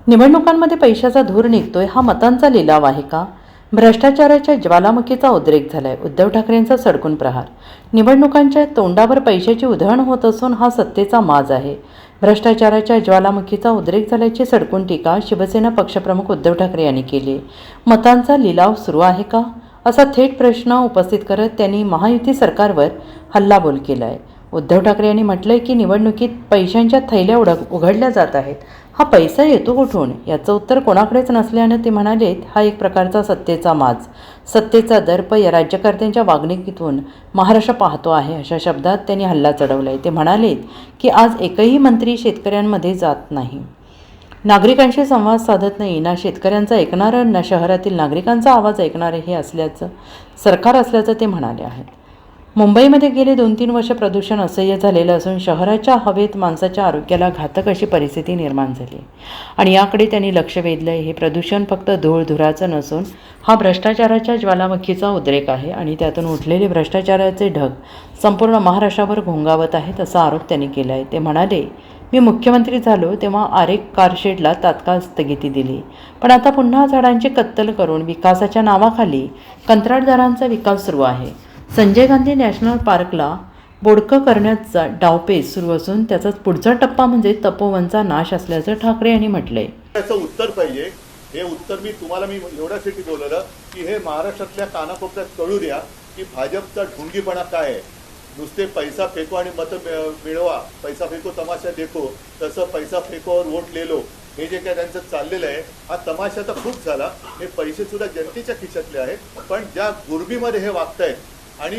निवडणुकांमध्ये पैशाचा धूर निघतोय, हा मतांचा लिलाव आहे का? भ्रष्टाचाराच्या ज्वालामुखीचा उद्रेक झालाय. उद्धव ठाकरेंचा सडकून प्रहार. निवडणुकांच्या तोंडावर पैशाची उधळण होत असून हा सत्तेचा माज आहे. भ्रष्टाचाराच्या ज्वालामुखीचा उद्रेक झाल्याची सडकून टीका शिवसेना पक्षप्रमुख उद्धव ठाकरे यांनी केली. मतांचा लिलाव सुरू आहे का, असा थेट प्रश्न उपस्थित करत त्यांनी महायुती सरकारवर हल्लाबोल केला आहे. उद्धव ठाकरे यांनी म्हटलंय की निवडणुकीत पैशांच्या थैल्या उघडल्या जात आहेत. हा पैसा येतो कुठून, याचं उत्तर कोणाकडेच नसल्यानं ते म्हणालेत, हा एक प्रकारचा सत्तेचा माज, सत्तेचा दर्प या राज्यकर्त्यांच्या वागणुकीतून महाराष्ट्र पाहतो आहे, अशा शब्दात त्यांनी हल्ला चढवलाय. ते म्हणालेत की आज एकही मंत्री शेतकऱ्यांमध्ये जात नाही, नागरिकांशी संवाद साधत नाही, ना शेतकऱ्यांचा ऐकणारं ना शहरातील नागरिकांचा आवाज ऐकणारे हे असल्याचं सरकार असल्याचं ते म्हणाले आहेत. मुंबईमध्ये गेले 2-3 वर्ष प्रदूषण असह्य झालेलं असून शहराच्या हवेत माणसाच्या आरोग्याला घातक अशी परिस्थिती निर्माण झाली आणि याकडे त्यांनी लक्ष वेधलं आहे. हे प्रदूषण फक्त धूळधुराचं नसून हा भ्रष्टाचाराच्या ज्वालामुखीचा उद्रेक आहे आणि त्यातून उठलेले भ्रष्टाचाराचे ढग संपूर्ण महाराष्ट्रावर घोंगावत आहेत, असा आरोप त्यांनी केला आहे. ते म्हणाले, मी मुख्यमंत्री झालो तेव्हा आरेक कारशेडला तात्काळ स्थगिती दिली, पण आता पुन्हा झाडांची कत्तल करून विकासाच्या नावाखाली कंत्राटदारांचा विकास सुरू आहे. संजय गांधी नॅशनल पार्कला बोडकं करण्याचा डावपेच सुरू असून त्याचा पुढचा टप्पा म्हणजे तपोवनचा नाश असल्याचं ठाकरे यांनी म्हटलंय. त्याचं उत्तर पाहिजे. हे उत्तर मी एवढ्यासाठी बोलवलं की हे महाराष्ट्रातल्या कानाकोपऱ्यात कळू द्या की भाजपचा ढोंगीपणा काय आहे. नुसते पैसा फेको आणि मत मिळवा, पैसा फेको तमाशा देखो, तसं पैसा फेकोवर वोट लेलो, हे जे काय त्यांचं चाललेलं आहे, हा तमाशा तर खूप झाला. हे पैसे सुद्धा जनतेच्या खिशातले आहेत, पण ज्या गुरबीमध्ये हे वागतायत आणि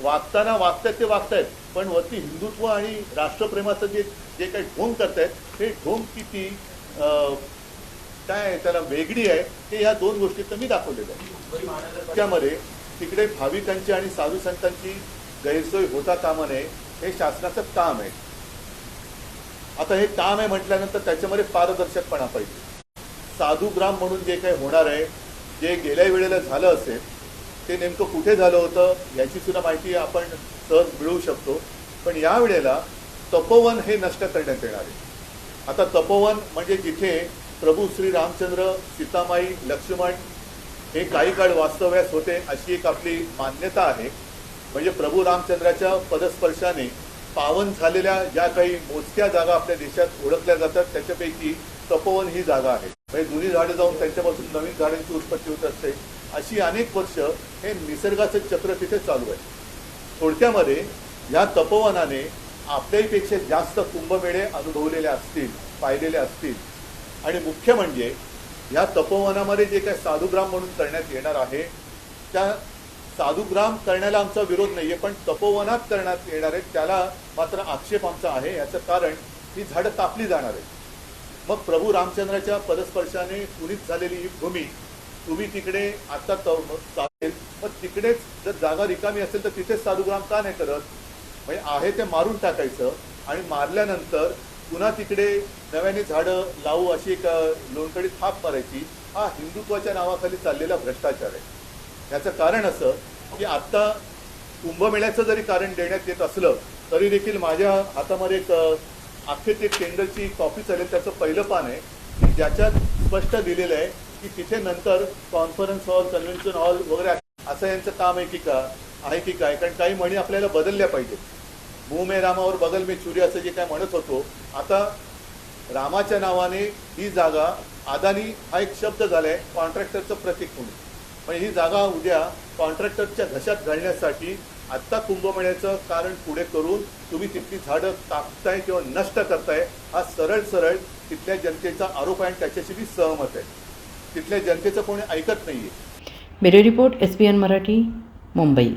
वागताना ते वागतायत, पण वरती हिंदुत्व आणि राष्ट्रप्रेमाचं जे काही ढोंग करतायत, हे ढोंग किती काय त्याला वेगळी आहे, ते ह्या दोन गोष्टीत मी दाखवलेलं आहे. त्यामध्ये तिकडे भाविकांची आणि साधू संतांची गैरसोय होता कामा नये, हे शासनाचं काम आहे. आता हे काम आहे म्हटल्यानंतर त्याच्यामध्ये पारदर्शकपणा पाहिजे. साधुग्राम म्हणून जे काही होणार आहे, जे गेल्या वेळेला झालं असेल, ते नेमकं कुठे झालं होतं याची सुद्धा माहिती आपण सहज मिळवू शकतो. पण यावेळेला तपोवन हे नष्ट करण्यात येणार आहे. आता तपोवन म्हणजे जिथे प्रभू श्री रामचंद्र, सीतामाई, लक्ष्मण हे काही काळ वास्तव्यास होते, अशी एक आपली मान्यता आहे. म्हणजे प्रभू रामचंद्राच्या पदस्पर्शाने पावन झालेल्या ज्या काही मोजक्या जागा आपल्या देशात ओळखल्या जातात, त्याच्यापैकी तपोवन ही जागा आहे. म्हणजे जुनी झाडं जाऊन त्यांच्यापासून नवीन झाडांची उत्पत्ती होत असते. अशी अनेक वर्ष हे निसर्गाचं चक्र तिथे चालू आहे. थोडक्यामध्ये या तपोवनाने आपल्यापेक्षा जास्त कुंभमेळे अनुभवलेले असतील, पाहिलेले असतील. आणि मुख्य म्हणजे या तपोवनामध्ये जे काही साधुग्राम म्हणून करण्यात येणार आहे, त्या साधुग्राम करण्याला आमचा विरोध नाही आहे, पण तपोवनात करण्यात येणार आहे त्याला मात्र आक्षेप आमचा आहे. याचं कारण ही झाडं कापली जाणार आहेत. मग प्रभू रामचंद्राच्या पदस्पर्शाने पुनीत झालेली ही भूमी तुम्ही तिकडे आता चालेल, मग तिकडेच जर जागा रिकामी असेल तर तिथेच साधुग्राम का नाही करत? म्हणजे आहे ते मारून टाकायचं आणि मारल्यानंतर पुन्हा तिकडे नव्याने झाडं लावू अशी एक लोणकडी थाप मारायची. हा हिंदुत्वाच्या नावाखाली चाललेला भ्रष्टाचार आहे. याचं कारण असं की आत्ता कुंभमेळ्याचं जरी कारण देण्यात येत असलं तरी देखील माझ्या हातामध्ये एक अख्खे ते टेंडरची कॉपी चालेल, त्याचं पहिलं पान आहे की ज्याच्यात स्पष्ट दिलेलं आहे की तिथे नंतर कॉन्फरन्स हॉल, कन्व्हेन्शन हॉल वगैरे असं यांचं काम आहे की काय. कारण काही म्हणी आपल्याला बदलल्या पाहिजेत. मुंह में रामावर बगल में चुरी असं जे काय म्हणत होतो, आता रामाच्या नावाने ही जागा अदानी हा एक शब्द झालाय कॉन्ट्रॅक्टरचं प्रतीक म्हणून. पण ही जागा उद्या कॉन्ट्रॅक्टरच्या घशात घालण्यासाठी आत्ता कुंभमेळ्याचं कारण पुढे करून तुम्ही तिथली झाडं कापताय किंवा नष्ट करताय, हा सरळ तिथल्या जनतेचा आरोप आहे आणि त्याच्याशी मी सहमत आहे. तिथल्या जनतेचं कोणी ऐकत नाहीये. Bureau report, SBN Marathi, Mumbai.